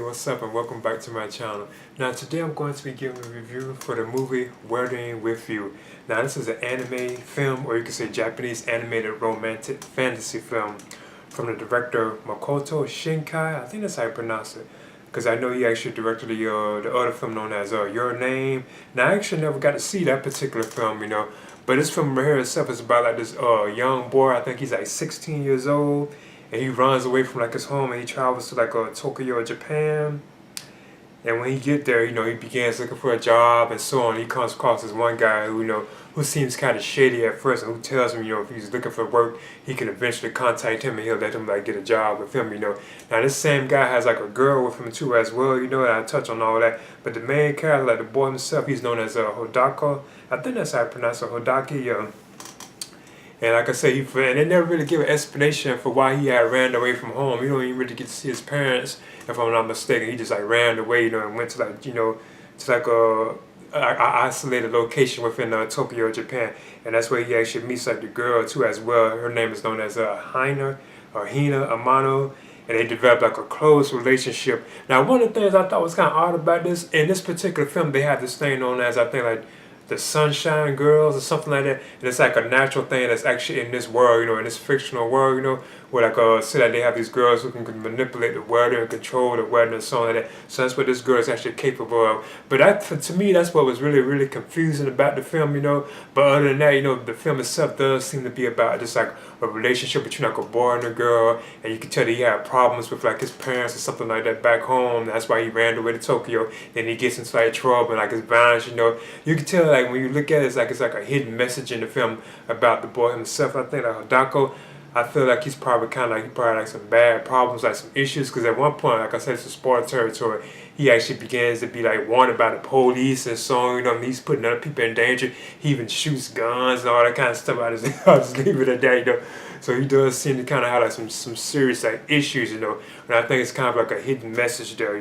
what's up and welcome back to my channel. Now today I'm going to be giving a review for the movie Wedding with You. Now this is an anime film, or you can say Japanese animated romantic fantasy film from the director Makoto Shinkai. I think that's how you pronounce it, because I know he actually directed the other film known as Your Name. Now I actually never got to see that particular film, but this film right here itself is about like this young boy. I think he's like 16 years old. And he runs away from like his home and he travels to like Tokyo, Japan. And when he get there, he begins looking for a job and so on. He comes across this one guy who seems kind of shady at first, and who tells him, if he's looking for work, he can eventually contact him and he'll let him like get a job with him. Now this same guy has like a girl with him too as well, and I touch on all that. But the main character, like the boy himself, he's known as Hodaka. I think that's how I pronounce it, Hodaki. And like I said, and they never really give an explanation for why he had ran away from home. You don't even really get to see his parents, if I'm not mistaken. He just like ran away, and went to like, to like a isolated location within Tokyo, Japan. And that's where he actually meets like the girl too as well. Her name is known as Hina Amano. And they developed like a close relationship. Now one of the things I thought was kind of odd about this, in this particular film, they have this thing known as, I think, like the Sunshine Girls or something like that, and it's like a natural thing that's actually in this world, in this fictional world, where like say that they have these girls who can manipulate the weather and control the weather and so on like that. So that's what this girl is actually capable of. But to me, that's what was really, really confusing about the film, But other than that, the film itself does seem to be about just like a relationship between like a boy and a girl, and you can tell that he had problems with like his parents or something like that back home. That's why he ran away to Tokyo. Then he gets into like trouble and like his violence, You can tell like when you look at it, it's like a hidden message in the film about the boy himself. I think like Hodako, I feel like he's probably like some bad problems, like some issues, because at one point, like I said, it's a spoiler territory. He actually begins to be like wanted by the police and so on, and he's putting other people in danger. He even shoots guns and all that kind of stuff. I'll just leave it at that, So he does seem to kind of have like some serious like issues, and I think it's kind of like a hidden message there,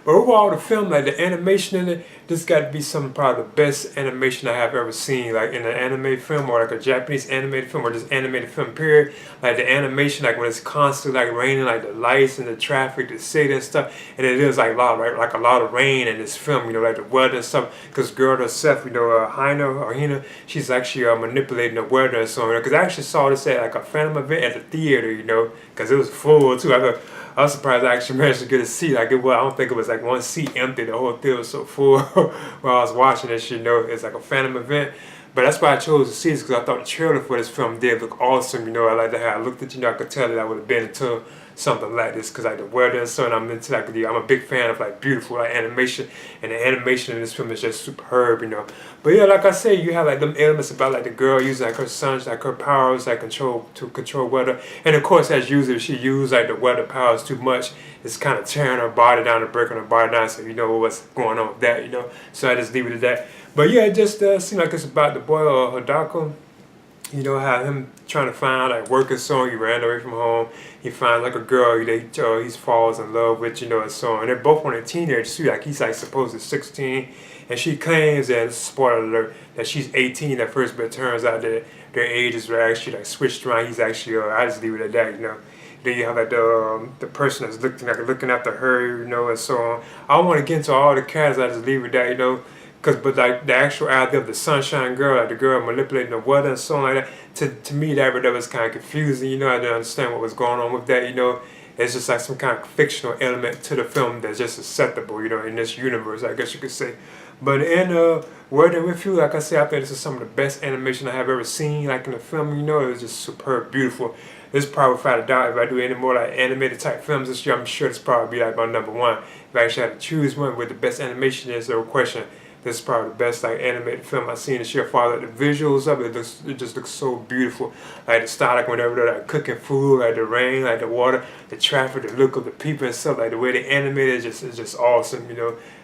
But overall, the film, like the animation in it, this got to be probably the best animation I have ever seen, like in an anime film or like a Japanese animated film or just animated film period. Like the animation, like when it's constantly like raining, like the lights and the traffic, the city and stuff, and it is like a lot of rain in this film, like the weather and stuff. Because girl herself, Hina, she's actually manipulating the weather and so on. Because I actually saw this at like a Phantom event at the theater, because it was full too. I was surprised I actually managed to get a seat. I don't think it was like one seat empty. The whole theater was so full while I was watching this. It's like a Phantom event. But that's why I chose to see this, because I thought the trailer for this film did look awesome. I like how I looked at I could tell that I would have been into something like this, because like the weather and so on, I'm a big fan of like beautiful like animation, and the animation in this film is just superb, But yeah, like I said, you have like them elements about like the girl using like her sons, like her powers, like control weather, and of course as usual, she used like the weather powers too much. It's kind of tearing her body down and breaking her body down, so you know what's going on with that, So I just leave it at that. But yeah, it just seems like it's about the boy Hodako. How him trying to find like work and so on. He ran away from home. He finds like a girl he falls in love with, and so on. They're both on a teenage too. Like he's like supposed to 16, and she claims, that spoiler alert, that she's 18 at first, but it turns out that their ages were actually like switched around. He's actually I just leave it at that, Then you have like the person that's looking after her, and so on. I don't want to get into all the characters. I just leave it at that, but like the actual idea of the Sunshine Girl, like the girl manipulating the weather and so on like that, to me that was kind of confusing. I didn't understand what was going on with that. It's just like some kind of fictional element to the film that's just acceptable, in this universe, I guess you could say. But in Wedding with You, like I said, I think this is some of the best animation I have ever seen, like in the film. It was just superb, beautiful. This probably, without a doubt, if I do any more like animated type films this year, I'm sure this probably be like my #1. If I actually had to choose one with the best animation, is no question. This is probably the best like animated film I've seen this year. For like the visuals of it, it just looks so beautiful. Like the style, like whenever they're like cooking food, like the rain, like the water, the traffic, the look of the people and stuff, like the way they animate it is just awesome.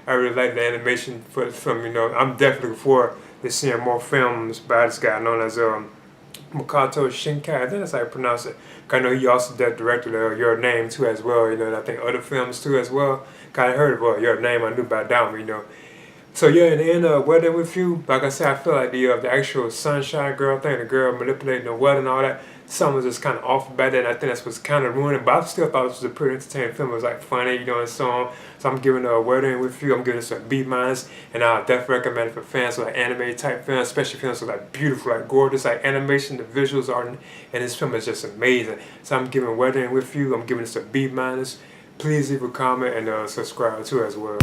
I really like the animation for the film. I'm definitely looking forward to seeing more films by this guy known as Makoto Shinkai. I think that's how you pronounce it. I know he also directed Your Name too as well. And I think other films too as well. I heard of Your Name. I knew about that one. So yeah, in the end of Wedding With You, like I said, I feel like the actual Sunshine Girl thing, the girl manipulating the weather and all that, something was just kind of off about that, and I think that's what's kind of ruining. But I still thought this was a pretty entertaining film. It was like funny, you know, and so on. So I'm giving Wedding With You, I'm giving this a B minus, and I definitely recommend it for fans of like anime type films, especially films with like beautiful, like gorgeous, like animation. The visuals are, and this film is just amazing. So I'm giving Wedding With You, I'm giving this a B minus. Please leave a comment and subscribe too as well.